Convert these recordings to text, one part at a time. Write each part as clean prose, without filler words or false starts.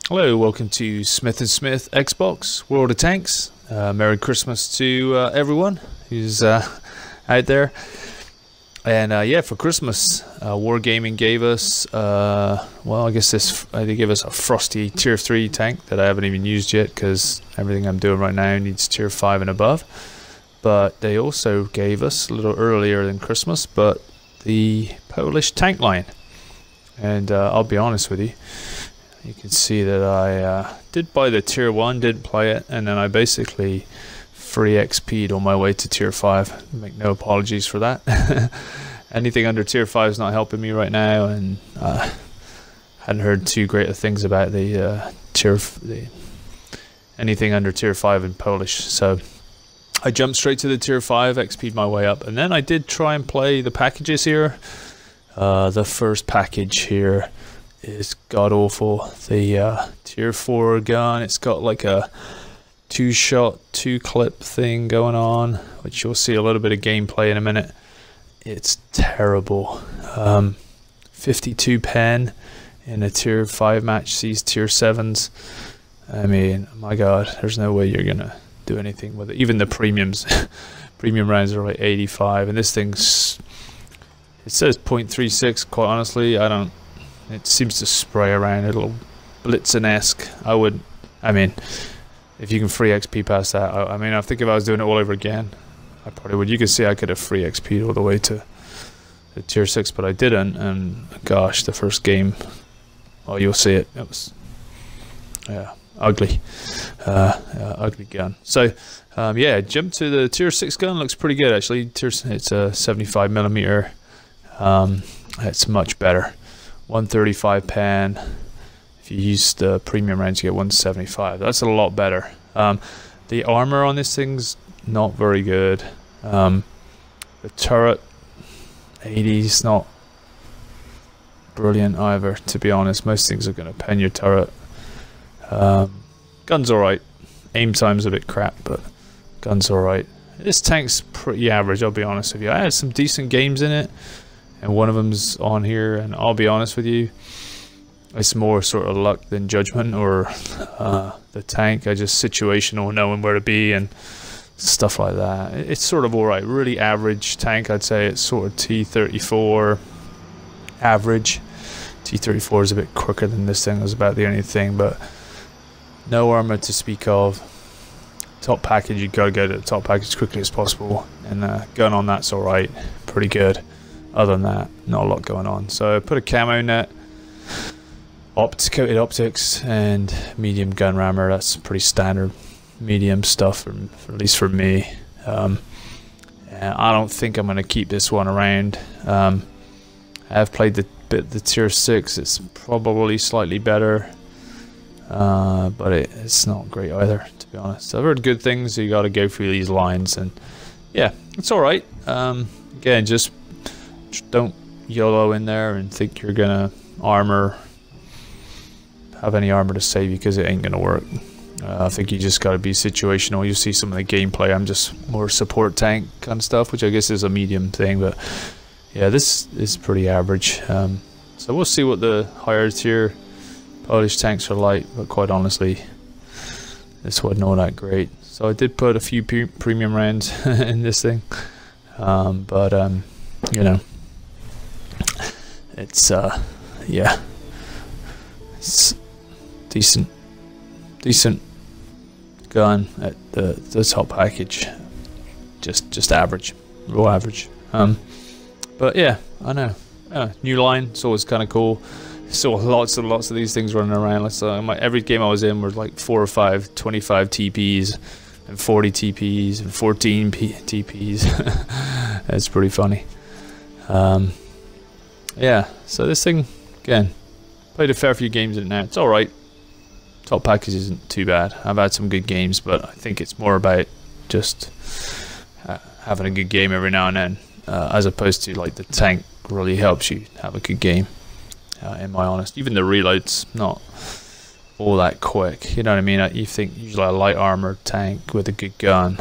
Hello, welcome to Smith and Smith Xbox World of Tanks. Merry Christmas to everyone who's out there. And yeah, for Christmas, Wargaming gave us, well, I guess they gave us a Frosty Tier 3 tank that I haven't even used yet because everything I'm doing right now needs Tier 5 and above. But they also gave us, a little earlier than Christmas, but the Polish tank line. And I'll be honest with you. You can see that I did buy the Tier 1, didn't play it, and then I basically free XP'd on my way to Tier 5. Make no apologies for that. Anything under Tier 5 is not helping me right now, and hadn't heard too great of things about the anything under Tier 5 in Polish. So I jumped straight to the Tier 5, XP'd my way up, and then I did try and play the packages here. The first package here is god awful. The Tier 4 gun, it's got like a 2-shot, 2-clip thing going on, which you'll see a little bit of gameplay in a minute. It's terrible. 52 pen in a Tier 5 match sees Tier 7s. I mean, my god, there's no way you're gonna do anything with it. Even the premiums, premium rounds are like 85, and this thing's, it says .36. Quite honestly, I don't. It seems to spray around a little Blitzen-esque. I mean, if you can free XP past that, I mean, I think if I was doing it all over again, I probably would. You can see I could have free XP'd all the way to the Tier 6, but I didn't, and gosh, the first game, oh, you'll see it. It was, yeah, ugly. Ugly gun. So, yeah, jump to the Tier 6 gun. Looks pretty good, actually. It's a 75mm. It's much better. 135 pen. If you use the premium rounds, you get 175. That's a lot better. The armor on this thing's not very good. The turret 80's not brilliant either, to be honest. Most things are going to pen your turret. Gun's alright. Aim time's a bit crap, but gun's alright. This tank's pretty average, I'll be honest with you. I had some decent games in it, and one of them's on here, and I'll be honest with you, it's more sort of luck than judgment, or the tank. I just situational, knowing where to be and stuff like that. It's sort of alright, really average tank. I'd say it's sort of T-34 average. T-34 is a bit quicker than this thing. That's about the only thing, but no armor to speak of. Top package, you gotta go to the top package as quickly as possible, and gun on that's alright, pretty good. Other than that, not a lot going on. So I put a camo net, coated optics, and medium gun rammer. That's pretty standard medium stuff, at least for me. And I don't think I'm going to keep this one around. I have played the Tier 6. It's probably slightly better, but it's not great either, to be honest. I've heard good things, so you got to go through these lines, and yeah, it's alright. Again, just don't YOLO in there and think you're gonna have any armor to save you, because it ain't gonna work. I think you just gotta be situational. You see some of the gameplay. I'm just more support tank kind of stuff, which I guess is a medium thing, but yeah, this is pretty average. So we'll see what the higher tier Polish tanks are like, but quite honestly, this wasn't all that great. So I did put a few premium rounds in this thing, but you know, it's yeah, it's decent gun at the top package. Just average, low average. But yeah, I know. New line, it's always kind of cool. Saw lots and lots of these things running around. Every game I was in were like 4 or 5 25 TPs and 40 TPs and 14 TPs. It's pretty funny. Yeah, so this thing, again, played a fair few games in it now. It's alright. Top package isn't too bad. I've had some good games, but I think it's more about just having a good game every now and then, as opposed to like the tank really helps you have a good game. In my honest, even the reload's not all that quick. You know what I mean? You think usually a light armored tank with a good gun,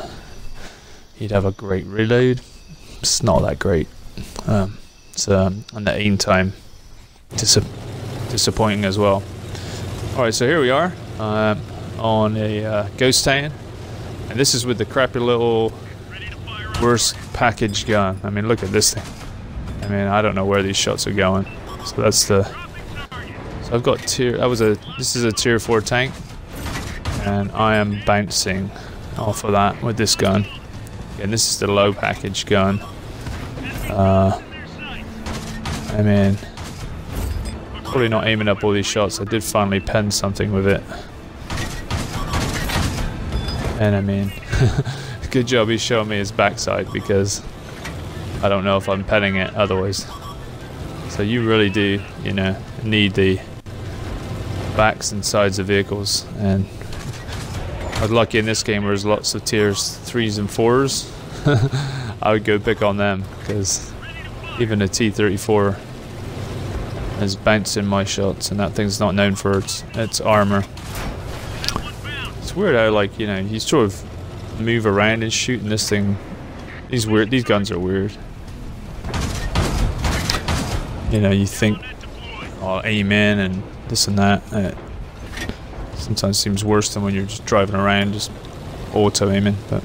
you'd have a great reload. It's not that great. And the aim time disappointing as well. Alright, so here we are on a ghost town, and this is with the crappy little worst package gun. I mean, look at this thing. I mean, I don't know where these shots are going. So that's the. So I've got tier. This is a tier 4 tank, and I am bouncing off of that with this gun. And this is the low package gun. I mean, probably not aiming up all these shots. I did finally pen something with it, and I mean, good job he's showing me his backside, because I don't know if I'm penning it otherwise. So you really do, you know, need the backs and sides of vehicles, and I was lucky in this game where there's lots of tiers 3s and 4s. I would go pick on them, because even a T-34 is bouncing my shots, and that thing's not known for its armor. It's weird how, like, you know, you sort of move around and shoot, and this thing, these guns are weird. You know, you think, oh, aim in and this and that. It sometimes seems worse than when you're just driving around, just auto aiming. But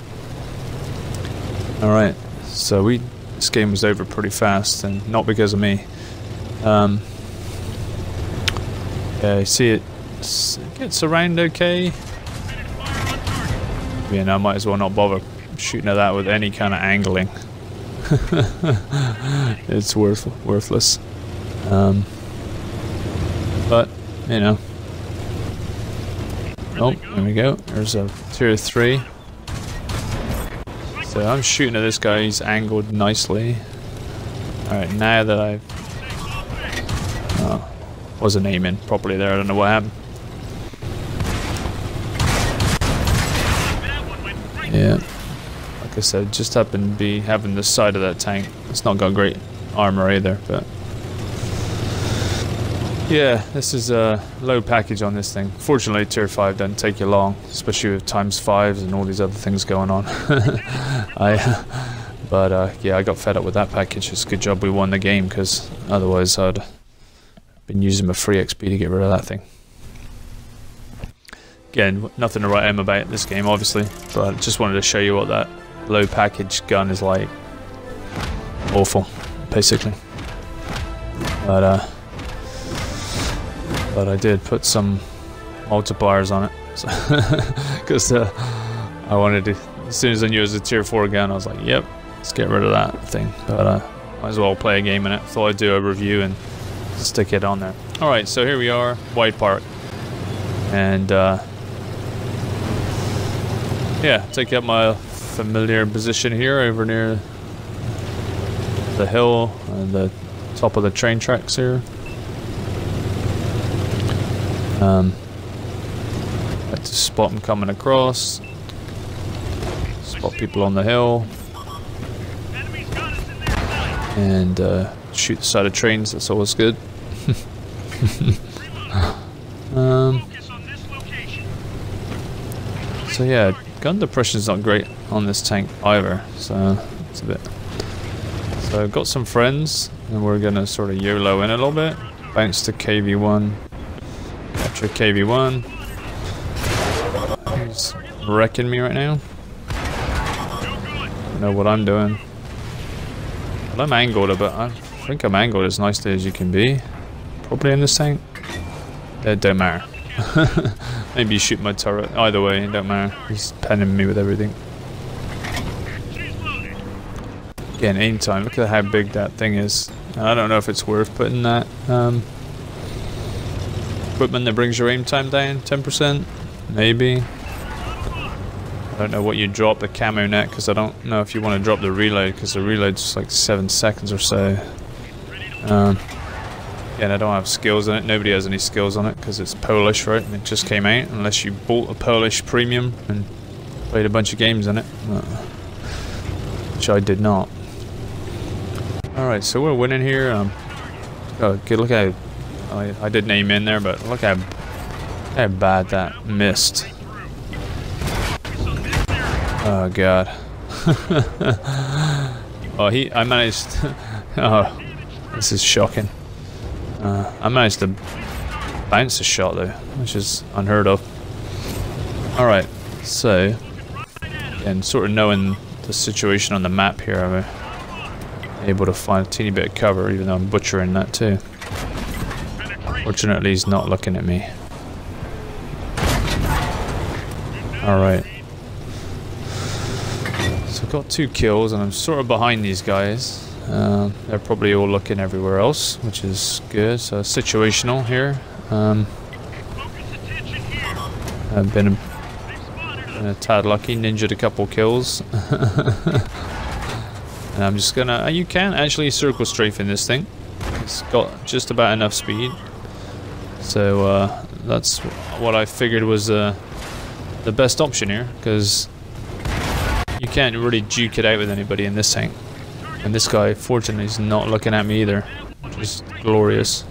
all right, so this game was over pretty fast, and not because of me. Yeah, I see it gets around okay. Yeah, no, I might as well not bother shooting at that with any kind of angling. It's worthless. But, you know. Oh, there we go. There's a tier 3. So I'm shooting at this guy. He's angled nicely. Alright, now that I've... Oh, wasn't aiming properly there. I don't know what happened. Yeah. Like I said, just happened to be having the side of that tank. It's not got great armor either, but... Yeah, this is a low package on this thing. Fortunately, tier 5 doesn't take you long, especially with ×5s and all these other things going on. Yeah, I got fed up with that package. It's a good job we won the game, because otherwise I'd been using my free XP to get rid of that thing. Again, nothing to write home about this game, obviously, but I just wanted to show you what that low package gun is like. Awful, basically. But I did put some multipliers on it, because I wanted to. As soon as I knew it was a tier 4 gun, I was like, "Yep, let's get rid of that thing." But might as well play a game in it. Thought I'd do a review and stick it on there. All right, so here we are, White Park, and yeah, take up my familiar position here, over near the hill and the top of the train tracks here. Like to spot them coming across, spot people on the hill, and shoot the side of trains. That's always good. So yeah, gun depression is not great on this tank either, so it's a bit. So I've got some friends, and we're gonna sort of YOLO in a little bit. Bounce to KV1. Capture KV1. He's wrecking me right now. I don't know what I'm doing. Well, I'm angled a bit. I think I'm angled as nicely as you can be. Probably in this tank. It don't matter. Maybe you shoot my turret. Either way, it don't matter. He's penning me with everything. Again, aim time. Look at how big that thing is. I don't know if it's worth putting that equipment that brings your aim time down 10%. Maybe. I don't know what you drop the camo net, because I don't know if you want to drop the reload, because the reload's like 7 seconds or so. Yeah, I don't have skills on it. Nobody has any skills on it, because it's Polish, right? And it just came out, unless you bought a Polish premium and played a bunch of games in it, which I did not. Alright, so we're winning here. Oh, good, look how I didn't aim in there, but look how bad that missed. Oh god. Oh, I managed. Oh, this is shocking. I managed to bounce a shot though, which is unheard of. Alright, so and sort of knowing the situation on the map here, I'm able to find a teeny bit of cover, even though I'm butchering that too. Fortunately, he's not looking at me. Alright. So I've got 2 kills and I'm sort of behind these guys. They're probably all looking everywhere else, which is good. So situational here. I've been a tad lucky, ninja'd a couple kills. And I'm just gonna... you can actually circle strafe in this thing. It's got just about enough speed. So that's what I figured was the best option here, because you can't really duke it out with anybody in this tank. And this guy, fortunately, is not looking at me either, which is glorious.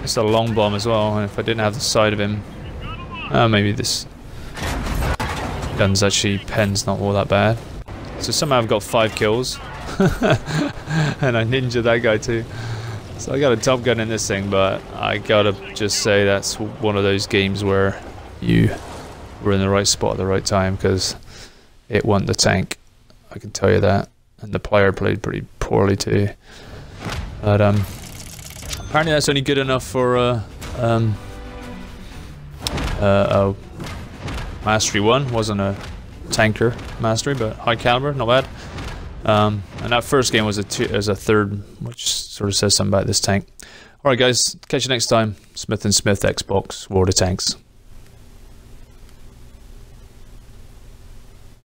It's a long bomb as well, and if I didn't have the side of him... maybe this gun's actually, pen's not all that bad. So somehow I've got 5 kills. And I ninja that guy too. So I got a top gun in this thing, but I gotta just say that's one of those games where you were in the right spot at the right time, because it won the tank. I can tell you that. And the player played pretty poorly too. But apparently that's only good enough for Mastery 1. Wasn't a tanker mastery, but high caliber, not bad. And that first game was a 3rd, which sort of says something about this tank. Alright guys, catch you next time. Smith & Smith Xbox, War of Tanks.